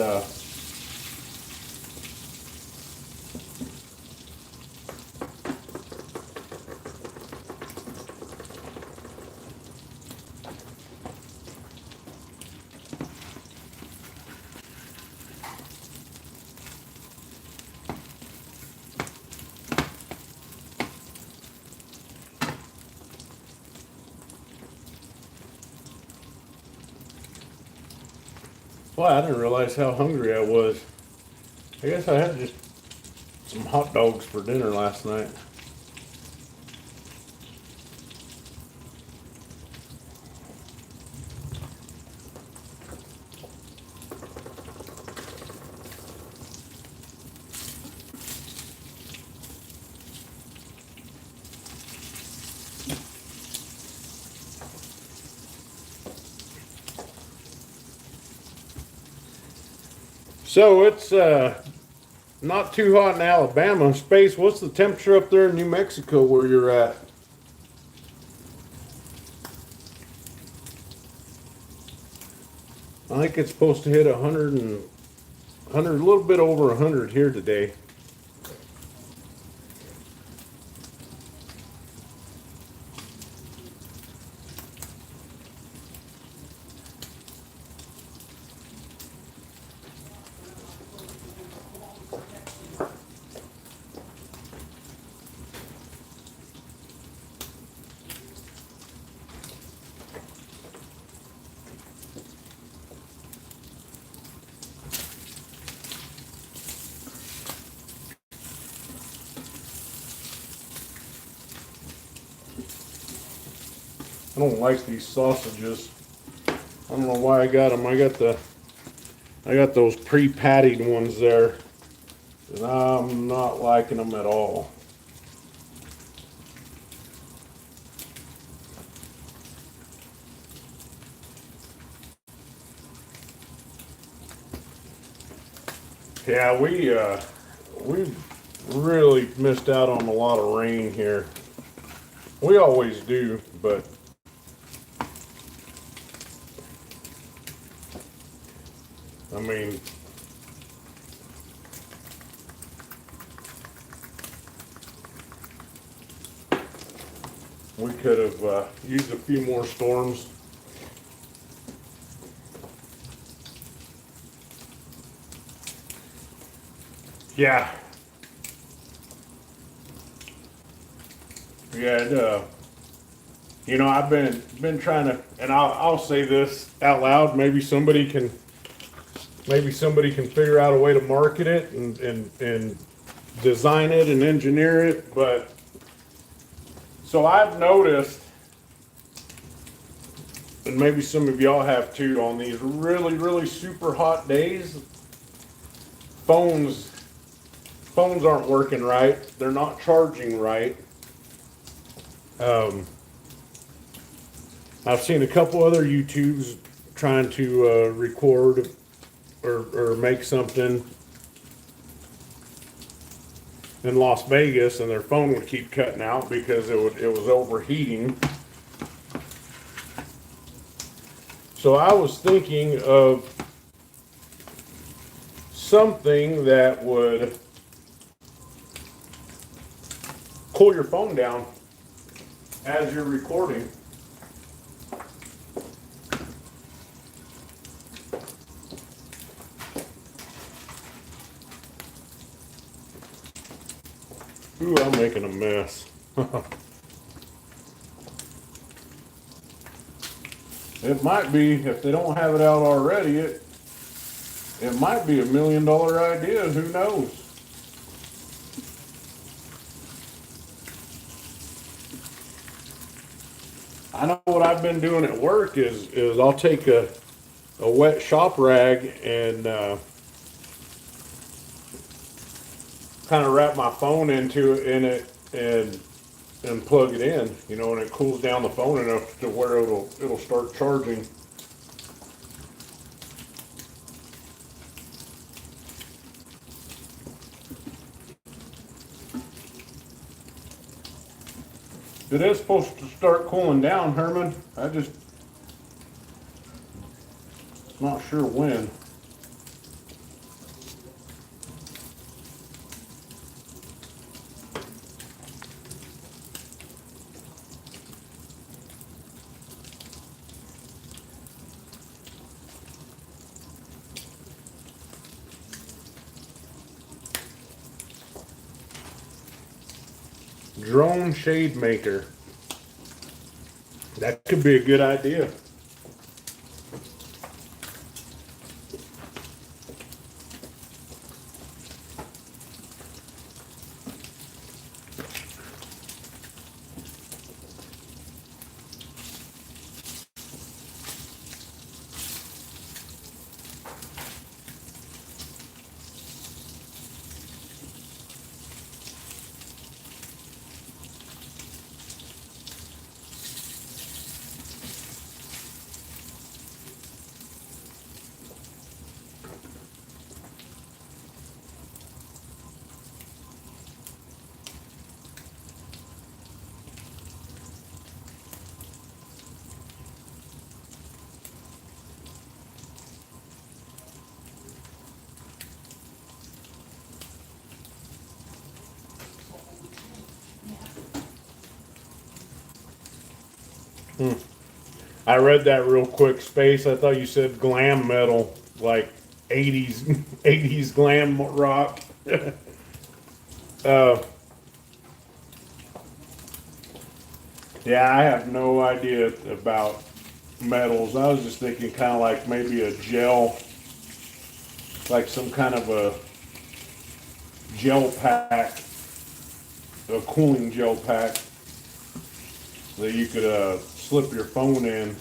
Well, I didn't realize how hungry I was. I guess I had just some hot dogs for dinner last night. So it's not too hot in Alabama. Space, what's the temperature up there in New Mexico where you're at? I think it's supposed to hit 100, a little bit over 100 here today. I don't like these sausages. I don't know why I got them. I got those pre-pattied ones there, and I'm not liking them at all. Yeah, we really missed out on a lot of rain here. We always do, but I mean, we could have used a few more storms. Yeah, yeah. You know, I've been trying to, and I'll say this out loud. Maybe somebody can figure out a way to market it and design it and engineer it. But so I've noticed, and maybe some of y'all have too, on these really super hot days, phones phones aren't working right. They're not charging right. Um, I've seen a couple other YouTubes trying to record or make something in Las Vegas, and their phone would keep cutting out because it was overheating. So I was thinking of something that would cool your phone down as you're recording. Ooh, I'm making a mess. It might be, if they don't have it out already, it might be $1 million idea. Who knows? I know what I've been doing at work is I'll take a wet shop rag and kind of wrap my phone in it and plug it in, you know, and it cools down the phone enough to where it'll start charging. It is supposed to start cooling down, Herman. I just not sure when. Drone shade maker. That could be a good idea. I read that real quick, Space. I thought you said glam metal, like 80s 80s glam rock. uh, yeah, I have no idea about metals. I was just thinking kind of like maybe a gel, like some kind of a gel pack, a cooling gel pack that you could slip your phone in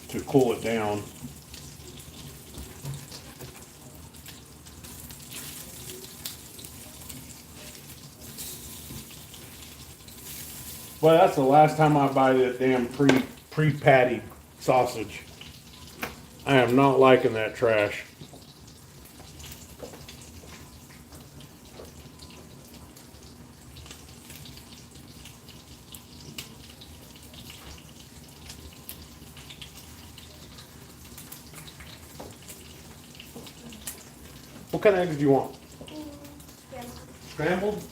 to cool it down. Well, that's the last time I buy that damn pre-patty sausage. I am not liking that trash. What kind of eggs do you want? Yeah. Scrambled?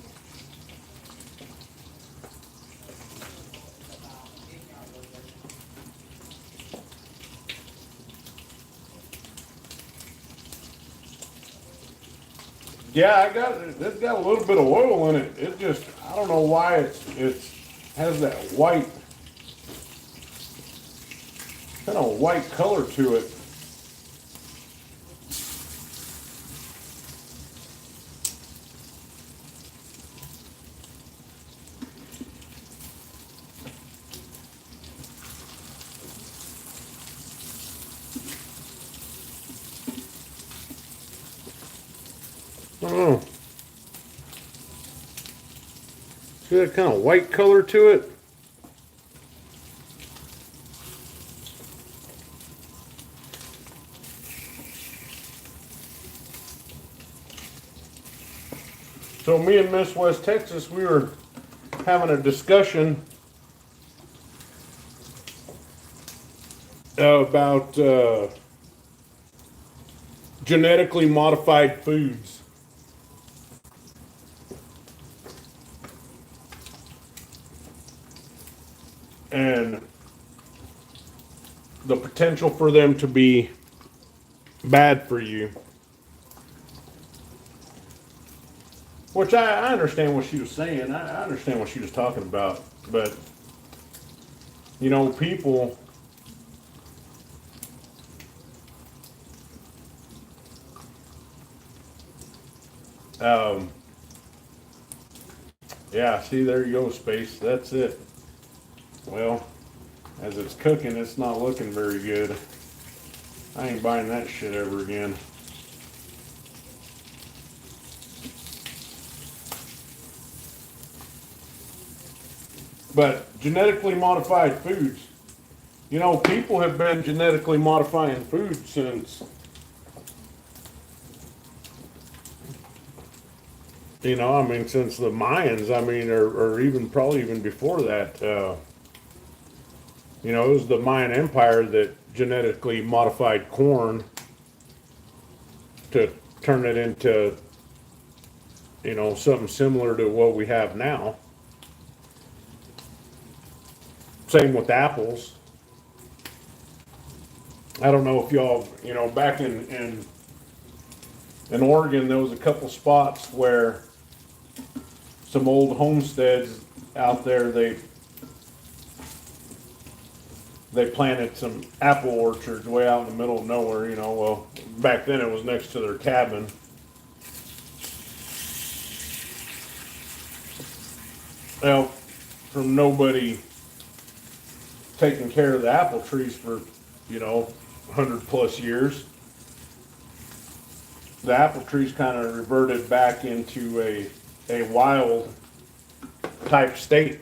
Yeah, I got it. It's got a little bit of oil in it. It just, I don't know why it's has that white, kind of white color to it. I don't know. See that kind of white color to it? So me and Miss West Texas, we were having a discussion about genetically modified foods. And the potential for them to be bad for you. Which I understand what she was saying. I understand what she was talking about. But, you know, people, um, yeah, see, there you go, Space. That's it. Well, as it's cooking, it's not looking very good. I ain't buying that shit ever again. But genetically modified foods. You know, people have been genetically modifying food since, you know, I mean, since the Mayans, I mean, or even probably even before that. You know, it was the Mayan Empire that genetically modified corn to turn it into, you know, something similar to what we have now. Same with apples. I don't know if y'all, you know, back in Oregon, there was a couple spots where some old homesteads out there, they planted some apple orchards way out in the middle of nowhere, you know. Well, back then it was next to their cabin. Well, from nobody taking care of the apple trees for, you know, 100+ years, the apple trees kind of reverted back into a wild type state.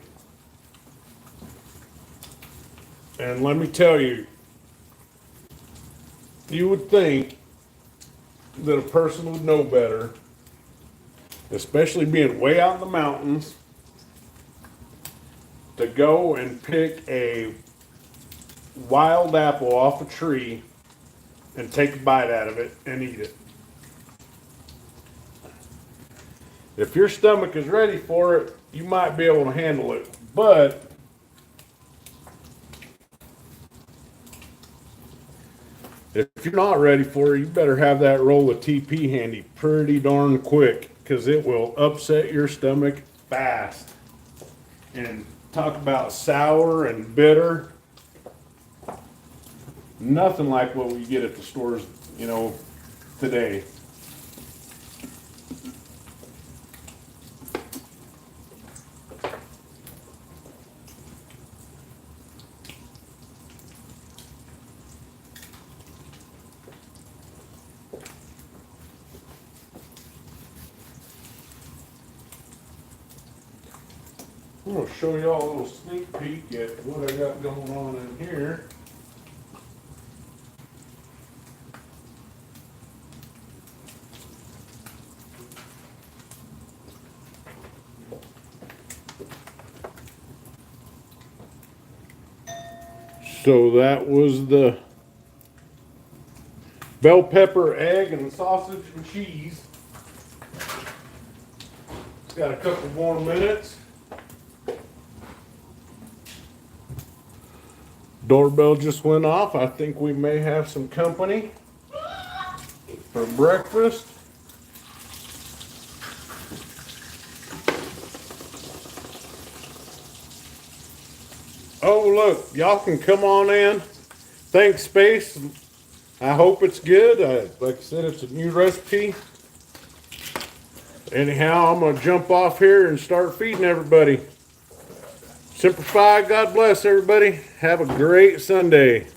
And let me tell you, you would think that a person would know better, especially being way out in the mountains, to go and pick a wild apple off a tree and take a bite out of it and eat it. If your stomach is ready for it, you might be able to handle it. But if you're not ready for it, you better have that roll of TP handy pretty darn quick, because it will upset your stomach fast. And talk about sour and bitter. Nothing like what we get at the stores, you know, today. I'm going to show y'all a little sneak peek at what I got going on in here. So that was the bell pepper, egg, and sausage and cheese. It's got a couple more minutes. Doorbell just went off. I think we may have some company for breakfast. Oh, look, y'all can come on in. Thanks, Space. I hope it's good. Like I said, it's a new recipe. Anyhow, I'm going to jump off here and start feeding everybody. Semper Fi, God bless everybody. Have a great Sunday.